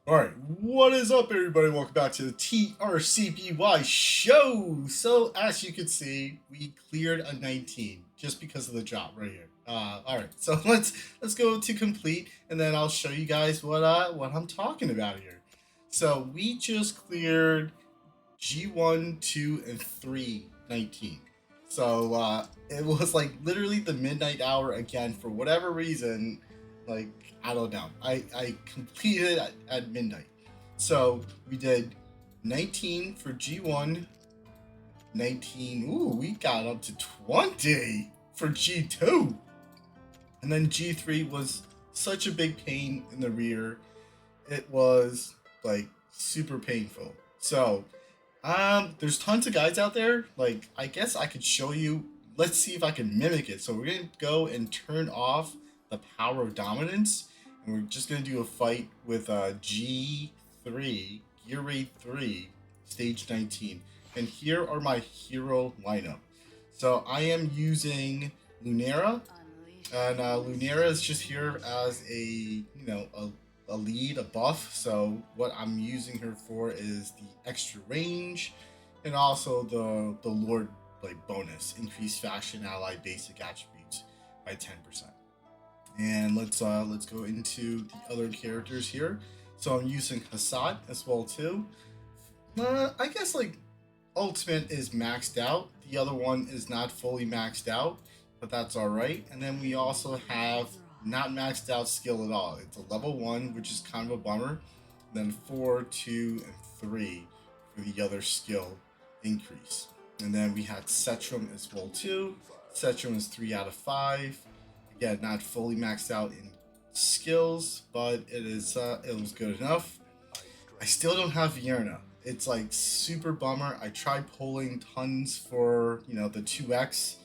Alright, what is up everybody? Welcome back to the TRCBY show! So, as you can see, we cleared a 19 just because of the drop right here. Alright, so let's go to complete and then I'll show you guys what I'm talking about here. So, we just cleared G1, 2, and 3 19. So it was like literally the midnight hour again for whatever reason. Like, I don't know. I completed at midnight. So we did 19 for G1, 19. Ooh, we got up to 20 for G2. And then G3 was such a big pain in the rear. It was like super painful. So there's tons of guides out there. Like, I guess I could show you. Let's see if I can mimic it. So we're gonna go and turn off the power of dominance, and we're just gonna do a fight with G3, Gear Raid 3, Stage 19. And here are my hero lineup. So I am using Lunera, and Lunera is just here as a lead, a buff. So what I'm using her for is the extra range, and also the Lord like bonus, increased faction ally basic attributes by 10%. And let's go into the other characters here. So I'm using Hassad as well too. I guess like ultimate is maxed out. The other one is not fully maxed out, but that's all right. And then we also have not maxed out skill at all. It's a level 1, which is kind of a bummer. Then 4, 2, and 3 for the other skill increase. And then we had Cetrum as well too. Cetrum is 3 out of 5. Again, not fully maxed out in skills, but it was good enough. I still don't have Vierna. It's like super bummer. I tried pulling tons for the 2x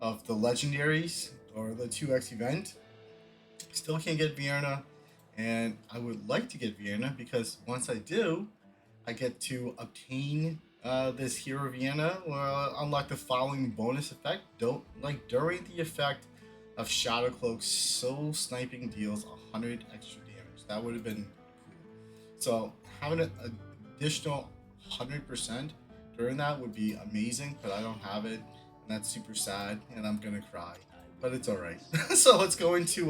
of the legendaries or the 2x event. Still can't get Vierna, and I would like to get Vienna because once I do, I get to obtain this Hero Vienna or unlock the following bonus effect. Don't like during the effect of Shadow Cloak, soul sniping deals 100 extra damage. That would have been cool. So having an additional 100% during that would be amazing, but I don't have it, and that's super sad, and I'm gonna cry. But it's all right. So let's go into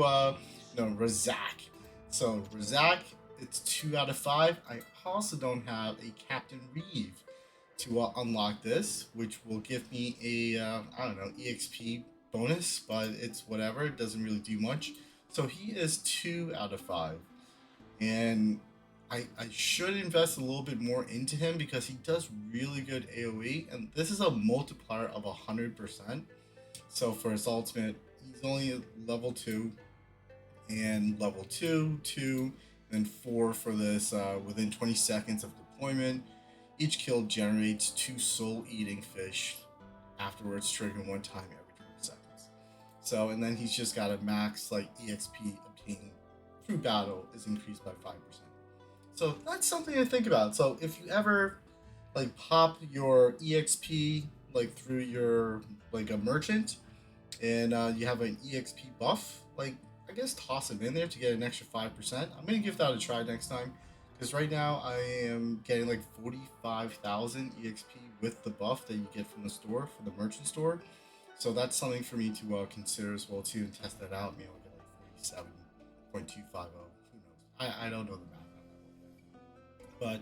Razak. So Razak, it's 2 out of 5. I also don't have a Captain Reeve to unlock this, which will give me a I don't know, EXP bonus, but it's whatever. It doesn't really do much. So he is 2 out of 5, and I should invest a little bit more into him because he does really good AOE, and this is a multiplier of 100%. So for his ultimate, he's only level 2, and level 2, 2, and 4 for this within 20 seconds of deployment. Each kill generates 2 soul eating fish, afterwards triggering 1 time every 20 seconds. So, and then he's just got a max like EXP obtained through battle is increased by 5%. So that's something to think about. So if you ever like pop your EXP like through your like a merchant, and you have an EXP buff, like I guess toss it in there to get an extra 5%. I'm gonna give that a try next time because right now I am getting like 45,000 EXP with the buff that you get from the store, from the merchant store. So that's something for me to consider as well too, and test that out. Maybe I'll get like 47.250. Who knows? I don't know the math on that one yet. But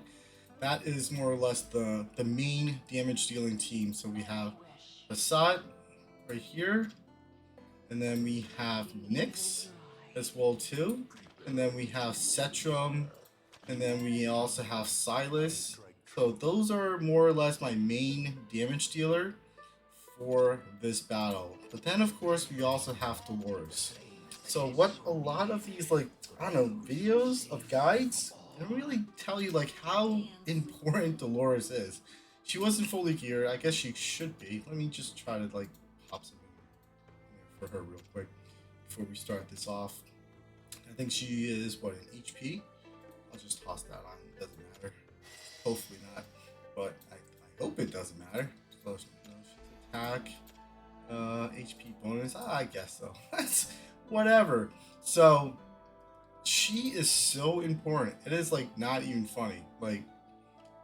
that is more or less the main damage dealing team. So we have Assad right here, and then we have Nyx as well too, and then we have Cetrum, and then we also have Silas. So those are more or less my main damage dealer for this battle. But then of course we also have Dolores. So what a lot of these like I don't know videos of guides don't really tell you like how important Dolores is. She wasn't fully geared. I guess she should be. Let me just try to like pop some in for her real quick before we start this off. I think she is what, an HP? I'll just toss that on. It doesn't matter. Hopefully not, but I hope it doesn't matter. So she's attack, HP bonus. I guess so. That's whatever. So she she is so important. It is like not even funny. Like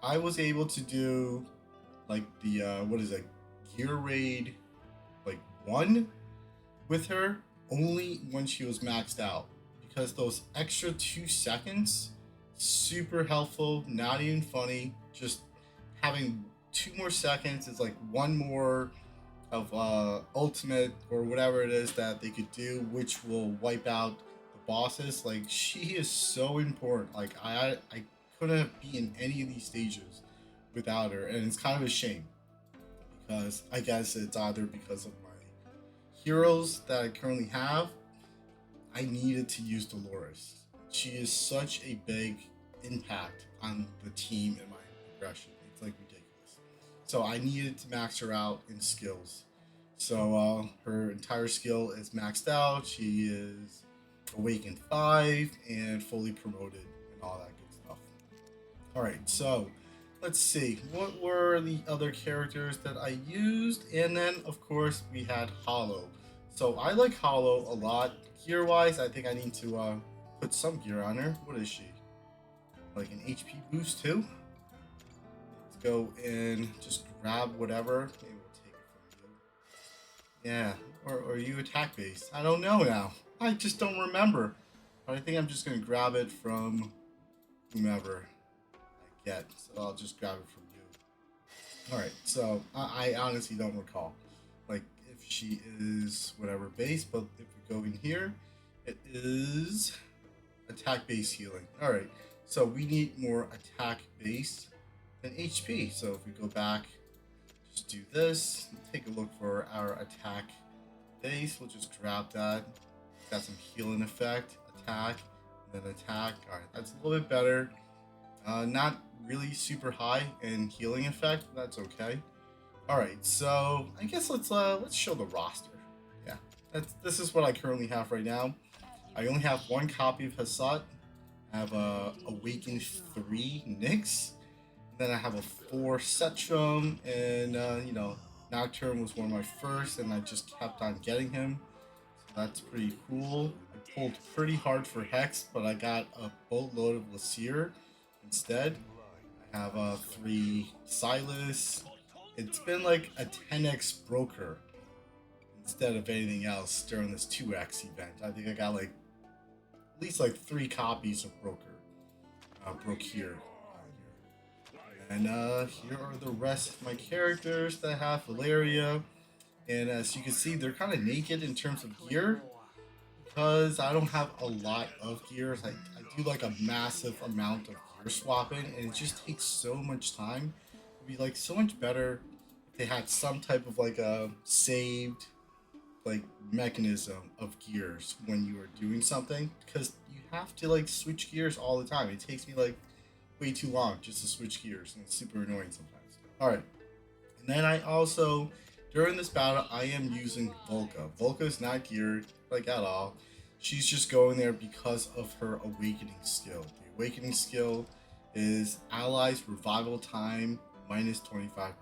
I was able to do like the what is it, gear raid like one with her only when she was maxed out, because those extra 2 seconds, super helpful, not even funny. Just having 2 more seconds is like one more of ultimate or whatever it is that they could do, which will wipe out the bosses. Like she is so important. Like I couldn't be in any of these stages without her, and it's kind of a shame because I guess it's either because of my heroes that I currently have, I needed to use Dolores. She is such a big impact on the team and my progression. It's like ridiculous. So I needed to max her out in skills. So her entire skill is maxed out. She is Awakened 5 and fully promoted and all that good stuff. Alright, so let's see. What were the other characters that I used? And then, of course, we had Hollow. So I like Hollow a lot. Gear-wise, I think I need to put some gear on her. What is she? Like an HP boost too? Let's go and just grab whatever. Maybe we'll take it from you. Yeah, or you attack base. I don't know now. I just don't remember. But I think I'm just going to grab it from whomever I get. So I'll just grab it from you. Alright, so I honestly don't recall. Like, if she is whatever base, but if we go in here, it is attack base healing. Alright, so we need more attack base than HP. So if we go back, just do this, take a look for our attack base. We'll just grab that. Got some healing effect, attack, and then attack. Alright, that's a little bit better. Not really super high in healing effect. That's okay. All right, so I guess let's show the roster. Yeah, this is what I currently have right now. I only have one copy of Hassat. I have a Awakened 3 Nyx. Then I have a 4 Setrum, and you know, Nocturne was one of my first, and I just kept on getting him. So that's pretty cool. I pulled pretty hard for Hex, but I got a boatload of Lasir instead. I have 3 Silas. It's been like a 10x broker instead of anything else during this 2x event. I think I got like at least like 3 copies of broker. Broke here. And here are the rest of my characters that I have. Valeria. And as you can see, they're kind of naked in terms of gear, because I don't have a lot of gears. I do like a massive amount of gear swapping, and it just takes so much time. It'd be like so much better if they had some type of like a saved like mechanism of gears when you are doing something, because you have to like switch gears all the time. It takes me like way too long just to switch gears, and it's super annoying sometimes. All right, and then I also, during this battle, I am using Volca. Volca is not geared like at all. She's just going there because of her awakening skill. The awakening skill is allies revival time minus 25%.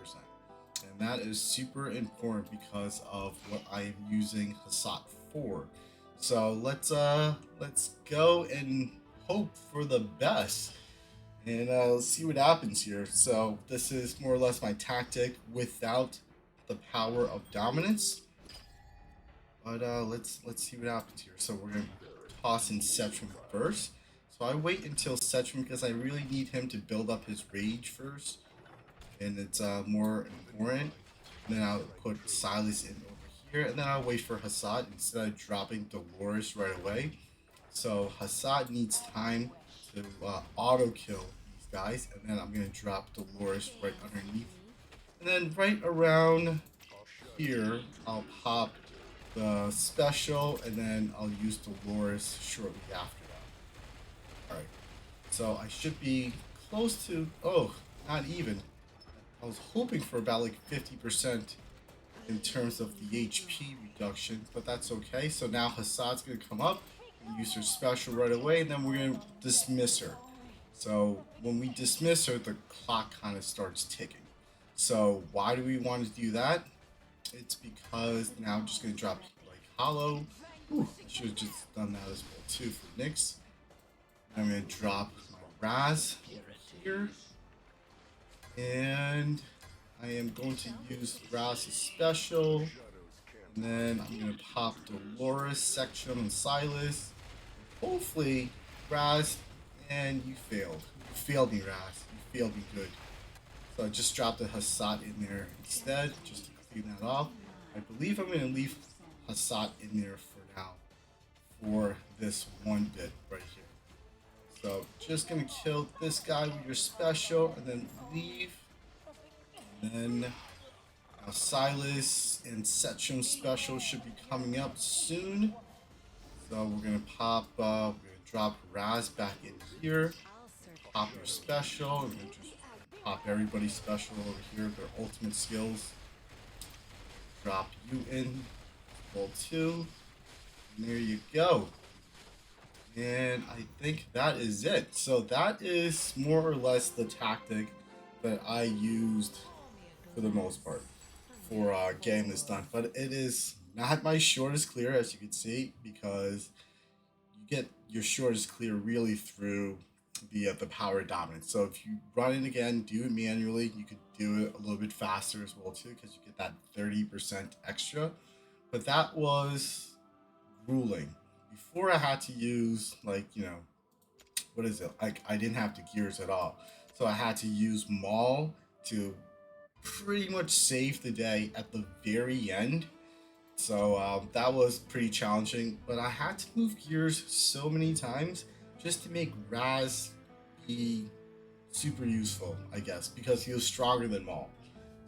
And that is super important because of what I am using Hassat for. So let's go and hope for the best. And let's see what happens here. So this is more or less my tactic without the power of dominance. But let's see what happens here. So we're gonna toss in Setrum first. So I wait until Setrum because I really need him to build up his rage first, and it's more important. And then I'll put Silas in over here, and then I'll wait for Hassat instead of dropping Dolores right away. So Hassat needs time to auto kill these guys, and then I'm gonna drop Dolores right underneath, and then right around here I'll pop the special, and then I'll use Dolores shortly after that. Alright, so I should be close to, oh, not even. I was hoping for about like 50% in terms of the HP reduction, but that's okay. So now Hassat's going to come up and use her special right away, and then we're going to dismiss her. So when we dismiss her, the clock kind of starts ticking. So why do we want to do that? It's because now I'm just going to drop like Hollow. Ooh, I should have just done that as well too for Nyx. I'm gonna drop my Raz over here, and I am going to use Raz's special, and then I'm gonna pop Dolores, Sectum, and Silas. Hopefully, Raz, and you failed. You failed me, Raz. You failed me good. So I just dropped a Hassat in there instead, just to clean that off. I believe I'm gonna leave Hassat in there for now, for this one bit right here. So just gonna kill this guy with your special and then leave. And then now Silas and Setchum special should be coming up soon. So we're gonna we're gonna drop Raz back in here. Pop your special. We're gonna just pop everybody's special over here, their ultimate skills. Drop you in, roll 2. And there you go. And I think that is it. So that is more or less the tactic that I used for the most part for getting this done. But it is not my shortest clear, as you can see, because you get your shortest clear really through the power dominance. So if you run it again, do it manually, you could do it a little bit faster as well too, because you get that 30% extra. But that was ruling. Before I had to use like, what is it? Like I didn't have the gears at all. So I had to use Maul to pretty much save the day at the very end. So that was pretty challenging, but I had to move gears so many times just to make Raz be super useful, I guess, because he was stronger than Maul.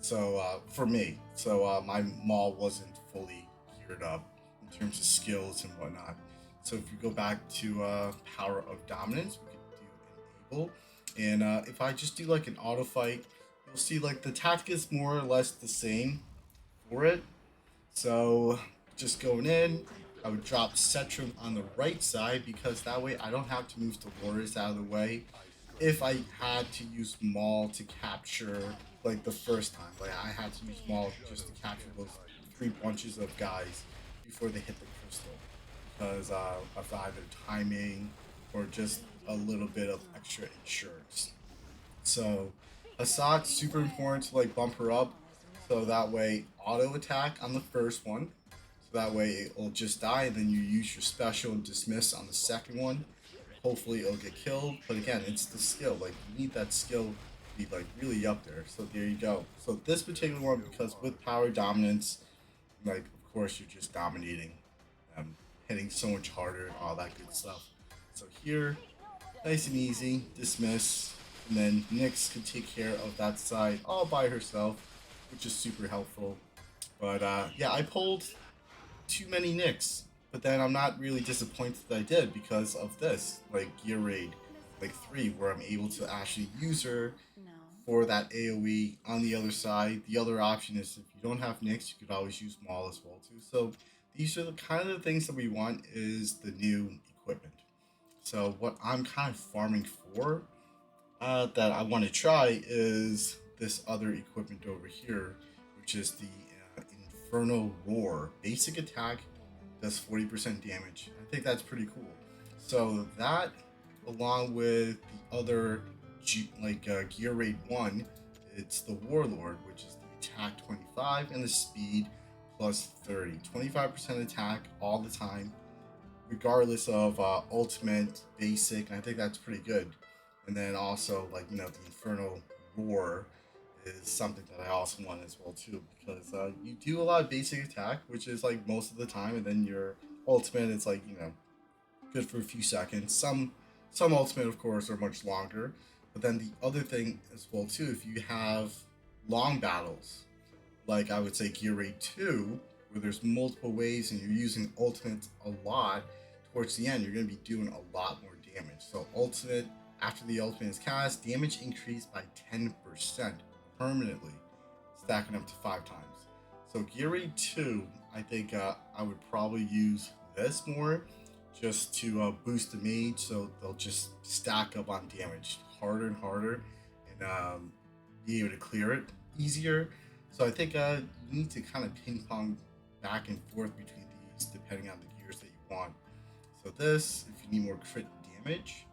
So for me, so my Maul wasn't fully geared up in terms of skills and whatnot. So if you go back to Power of Dominance, we could do Enable, and if I just do like an auto fight, you'll see like the tactic is more or less the same for it. So just going in, I would drop Setrum on the right side because that way I don't have to move Dolores out of the way if I had to use Maul to capture like the first time. Like I had to use Maul just to capture those 3 bunches of guys before they hit the crystal because of either timing or just a little bit of extra insurance. So Assad super important to like bump her up so that way auto attack on the first one. So that way it'll just die and then you use your special and dismiss on the second one. Hopefully it'll get killed. But again, it's the skill. Like you need that skill to be like really up there. So there you go. So this particular one, because with power dominance, like of course you're just dominating, hitting so much harder and all that good stuff. So here, nice and easy, dismiss, and then Nyx can take care of that side all by herself, which is super helpful. But yeah, I pulled too many Nyx, but then I'm not really disappointed that I did because of this, like Gear Raid, like 3, where I'm able to actually use her for that AoE on the other side. The other option is if you don't have Nyx, you could always use Maul as well too. So these are the kind of things that we want is the new equipment. So what I'm kind of farming for that I want to try is this other equipment over here, which is the Inferno Roar. Basic attack does 40% damage. I think that's pretty cool. So that, along with the other Gear Raid 1, it's the Warlord, which is the attack 25 and the speed plus 30. 25% attack all the time, regardless of ultimate, basic, and I think that's pretty good. And then also, like, the Infernal Roar is something that I also want as well too, because you do a lot of basic attack, which is like most of the time, and then your ultimate, it's like, good for a few seconds. Some ultimate, of course, are much longer. But then the other thing as well too, if you have long battles, like I would say Gear Raid 2, where there's multiple waves and you're using ultimate a lot, towards the end you're going to be doing a lot more damage. So ultimate, after the ultimate is cast, damage increased by 10% permanently, stacking up to 5 times. So Gear Raid 2, I think I would probably use this more just to boost the mage, so they'll just stack up on damage harder and harder and be able to clear it easier. So I think you need to kind of ping pong back and forth between these depending on the gears that you want. So this, if you need more crit damage,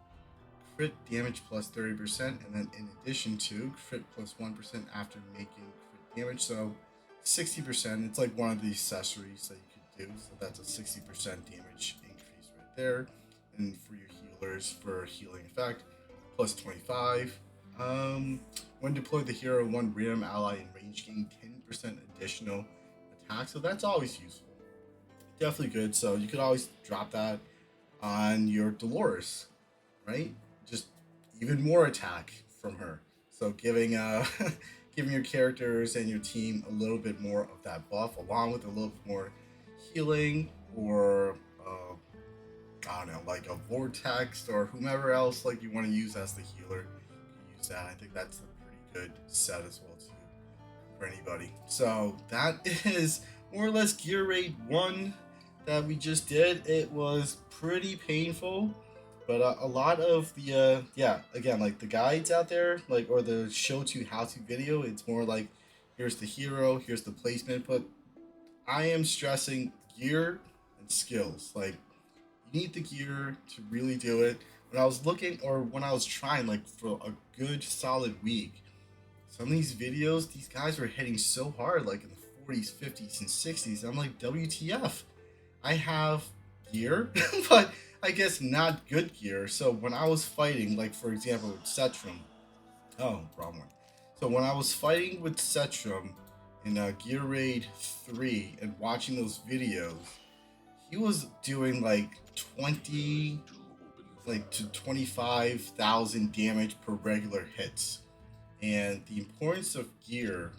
crit damage plus 30%, and then in addition to crit plus 1% after making crit damage. So 60%. It's like one of the accessories that you could do. So that's a 60% damage increase right there. And for your healers, for healing effect, plus 25. When deployed, the hero, one random ally in range gain 10% additional attack. So that's always useful. Definitely good. So you could always drop that on your Dolores, right? Just even more attack from her. So giving giving your characters and your team a little bit more of that buff, along with a little bit more healing, or I don't know, like a vortex or whomever else like you want to use as the healer. You can use that. I think that's a pretty good set as well too for anybody. So that is more or less gear raid 1 that we just did. It was pretty painful, but a lot of the yeah, again, like the guides out there, like, or the show to how to video, it's more like here's the hero, here's the placement, but I am stressing gear and skills. Like, you need the gear to really do it. When I was looking, or when I was trying, like, for a good solid week, some of these videos, these guys were hitting so hard, like in the 40s, 50s, and 60s. I'm like, WTF? I have gear, but I guess not good gear. So when I was fighting, like for example with Setrum, oh, wrong one. So when I was fighting with Setrum in Gear Raid 3 and watching those videos, he was doing like 20, like to 25,000 damage per regular hits. And the importance of gear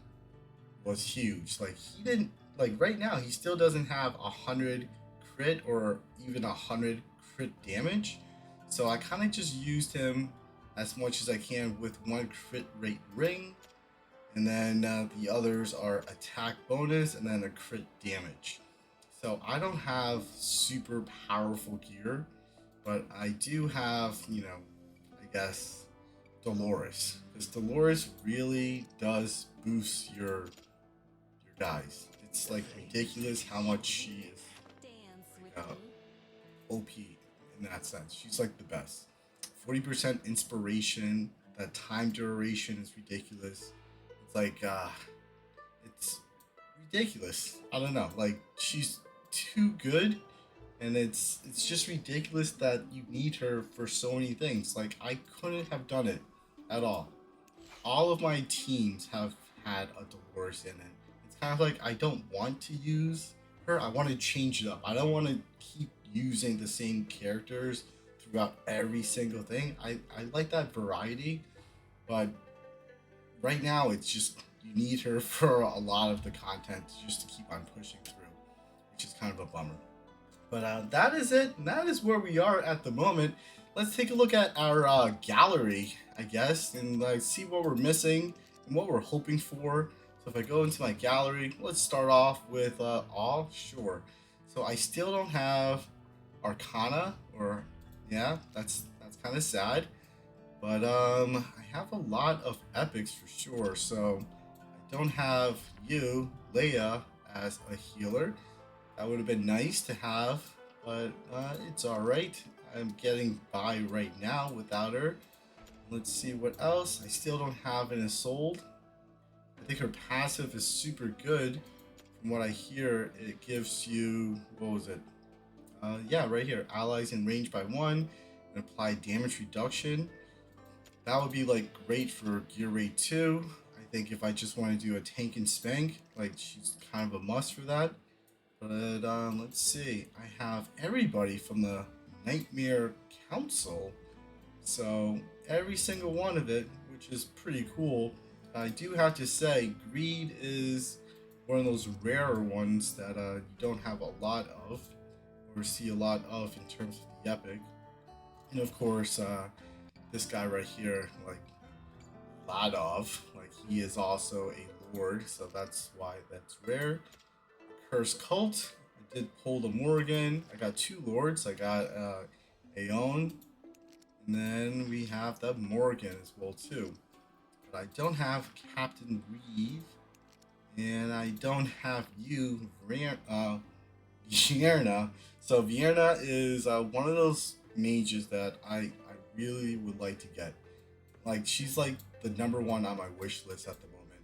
was huge. Like, he didn't, like, right now he still doesn't have 100 crit or even 100 crit damage. So I kind of just used him as much as I can with one crit rate ring, and then the others are attack bonus and then a crit damage. So I don't have super powerful gear, but I do have, you know, I guess Dolores, because Dolores really does boost your guys. It's like ridiculous how much she is like, OP in that sense. She's like the best. 40% inspiration. That time duration is ridiculous. It's like it's ridiculous. I don't know. Like, she's too good, and it's just ridiculous that you need her for so many things. Like, I couldn't have done it at all of my teams have had a Dolores in it. It's kind of like, I don't want to use her. I want to change it up. I don't want to keep using the same characters throughout every single thing. I like that variety, but right now it's just, you need her for a lot of the content just to keep on pushing through, which is kind of a bummer. But that is it. That is where we are at the moment. Let's take a look at our gallery, I guess, and see what we're missing and what we're hoping for. So if I go into my gallery, let's start off with all. Sure. So I still don't have Arcana, or yeah, that's kind of sad. But I have a lot of epics for sure. So I don't have you, Leia, as a healer. That would have been nice to have, but it's alright. I'm getting by right now without her. Let's see what else. I still don't have an Isolde. I think her passive is super good. From what I hear, it gives you, what was it? Yeah, right here. Allies in range by 1 and apply damage reduction. That would be like great for Gear Raid 2. I think if I just want to do a tank and spank, like, she's kind of a must for that. But let's see. I have everybody from the Nightmare Council. So every single one of it, which is pretty cool. I do have to say, Greed is one of those rarer ones that you don't have a lot of, or see a lot of in terms of the epic. And of course, this guy right here, like, a lot of, like, he is also a lord, so that's why that's rare. Cursed Cult. I did pull the Morrigan. I got 2 lords. I got Aeon, and then we have the Morrigan as well too. But I don't have Captain Reeve, and I don't have you, Vierna. So Vierna is one of those mages that I really would like to get. Like, she's like the number one on my wish list at the moment,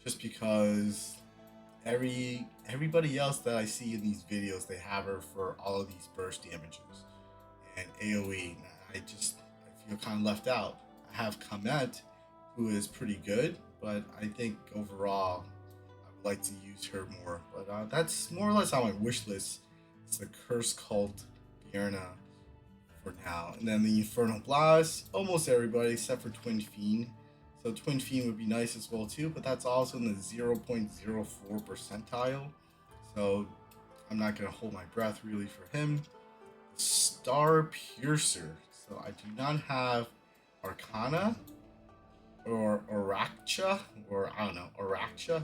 just because everybody else that I see in these videos, they have her for all of these burst damages and AOE. And I feel kind of left out. I have Komet, who is pretty good, but I think overall I would like to use her more. But that's more or less on my wish list. It's the Curse Cult Bierna for now. And then the Infernal Blast, almost everybody except for Twin Fiend. So Twin Fiend would be nice as well too, but that's also in the 0.04 percentile. So I'm not going to hold my breath really for him. Star Piercer. So I do not have Arcana or Oracha, or I don't know, Oraka,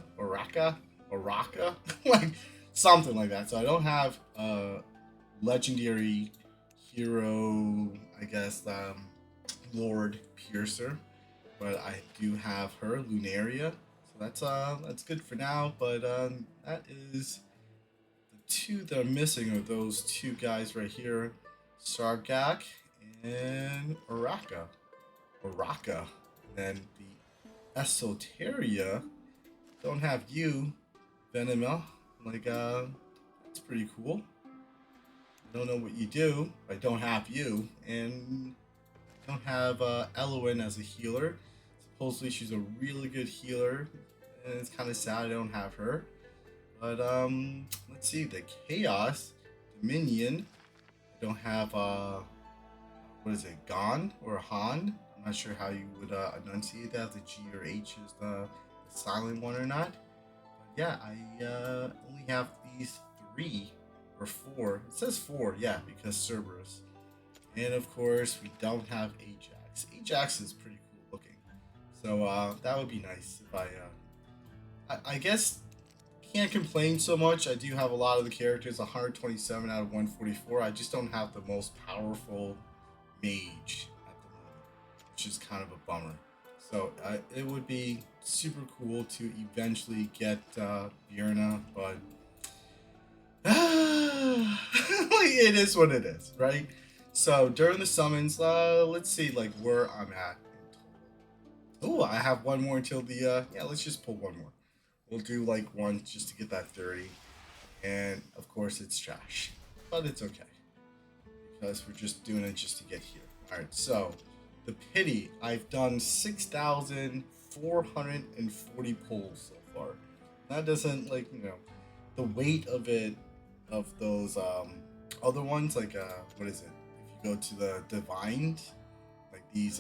like something like that. So I don't have legendary hero, I guess, Lord Piercer, but I do have her Lunaria, so that's good for now. But that is the two that are missing are those two guys right here, Sargak and Oraka, and then the Esoteria don't have you, Venema. Like that's pretty cool. I don't know what you do. I don't have you, and I don't have Elowen as a healer. Supposedly she's a really good healer, and it's kind of sad I don't have her. But let's see, the Chaos Dominion. I don't have what is it, Gon or Han? I'm not sure how you would enunciate that. If the G or H is the silent one or not. But yeah, I only have these three or four. It says four, yeah, because Cerberus. And of course, we don't have Ajax. Ajax is pretty cool looking, so that would be nice if I guess can't complain so much. I do have a lot of the characters, 127 out of 144. I just don't have the most powerful mage at the moment, which is kind of a bummer. So it would be super cool to eventually get Bierna, but it is what it is, right? So during the summons, let's see like where I'm at. Oh, I have one more until the yeah, let's just pull one more. We'll do like one just to get that 30. And of course it's trash, but it's okay because we're just doing it just to get here. All right, so the pity, I've done 6,440 pulls so far. That doesn't, like, you know, the weight of it, of those other ones, like what is it? If you go to the divine, like these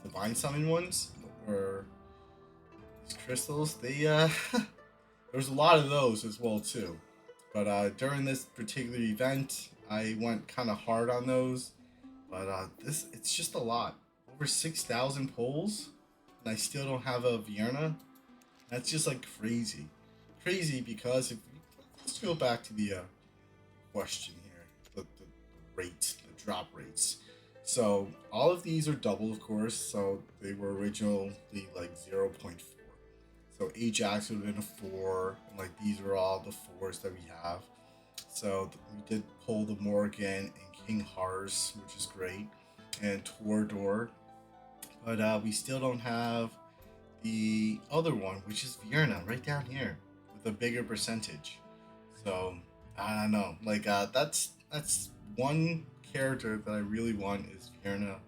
divine summon ones, or these crystals, they there's a lot of those as well too. But during this particular event, I went kind of hard on those. But it's just a lot. Over 6,000 polls, and I still don't have a Vienna. That's just like crazy, crazy. Because if let's go back to the question here, the rates, the drop rates. So all of these are double, of course. So they were originally like 0.4. So Ajax would have been a 4, and like these are all the 4s that we have. So we did pull the Morgan and King Hars, which is great, and Torador. But we still don't have the other one, which is Vierna, right down here, with a bigger percentage. So I don't know. Like that's one character that I really want is Vierna,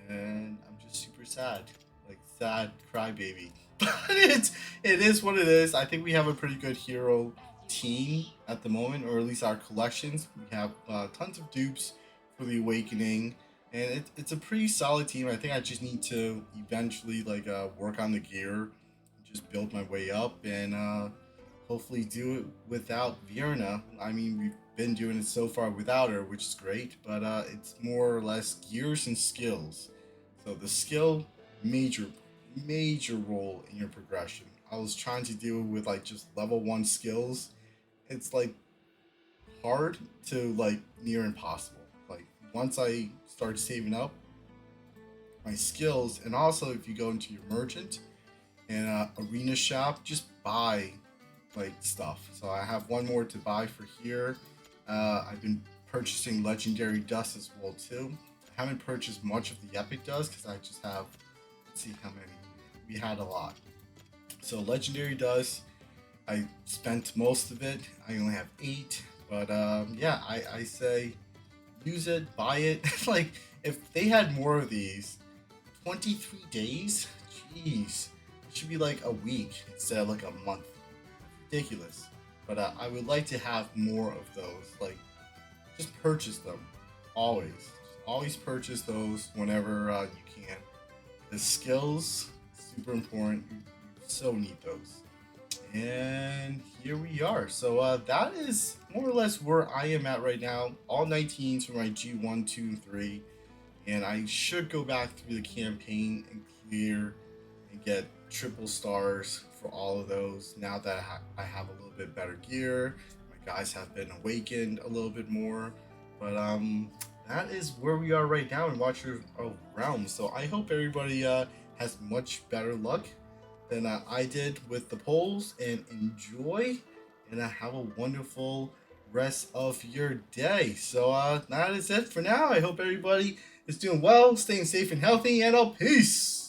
and I'm just super sad, like sad crybaby. But it is what it is. I think we have a pretty good hero team at the moment, or at least our collections. We have tons of dupes for the Awakening, and it's a pretty solid team. I think I just need to eventually like work on the gear, just build my way up, and hopefully do it without Vierna. I mean, we've been doing it so far without her, which is great, but it's more or less gears and skills. So the skill, major role in your progression. I was trying to do it with like just level 1 skills. It's like hard to like near impossible. Like once I start saving up my skills, and also if you go into your merchant and arena shop, just buy like stuff. So I have one more to buy for here. I've been purchasing legendary dust as well too. I haven't purchased much of the epic does because I just have, let's see how many. We had a lot. So legendary does, I spent most of it. I only have 8, but yeah, I say use it, buy it. Like if they had more of these, 23 days, jeez, it should be like a week instead of like a month. Ridiculous. But I would like to have more of those. Like just purchase them, always. Just always purchase those whenever you can. The skills, super important. You so need those. And here we are. So that is more or less where I am at right now. All 19s for my G1, 2, and 3. And I should go back through the campaign and clear and get triple stars for all of those. Now that I have a little bit better gear, my guys have been awakened a little bit more. But that is where we are right now in Watcher of Realms. So I hope everybody has much better luck than I did with the polls, and enjoy and have a wonderful rest of your day. So that is it for now. I hope everybody is doing well, staying safe and healthy, and peace.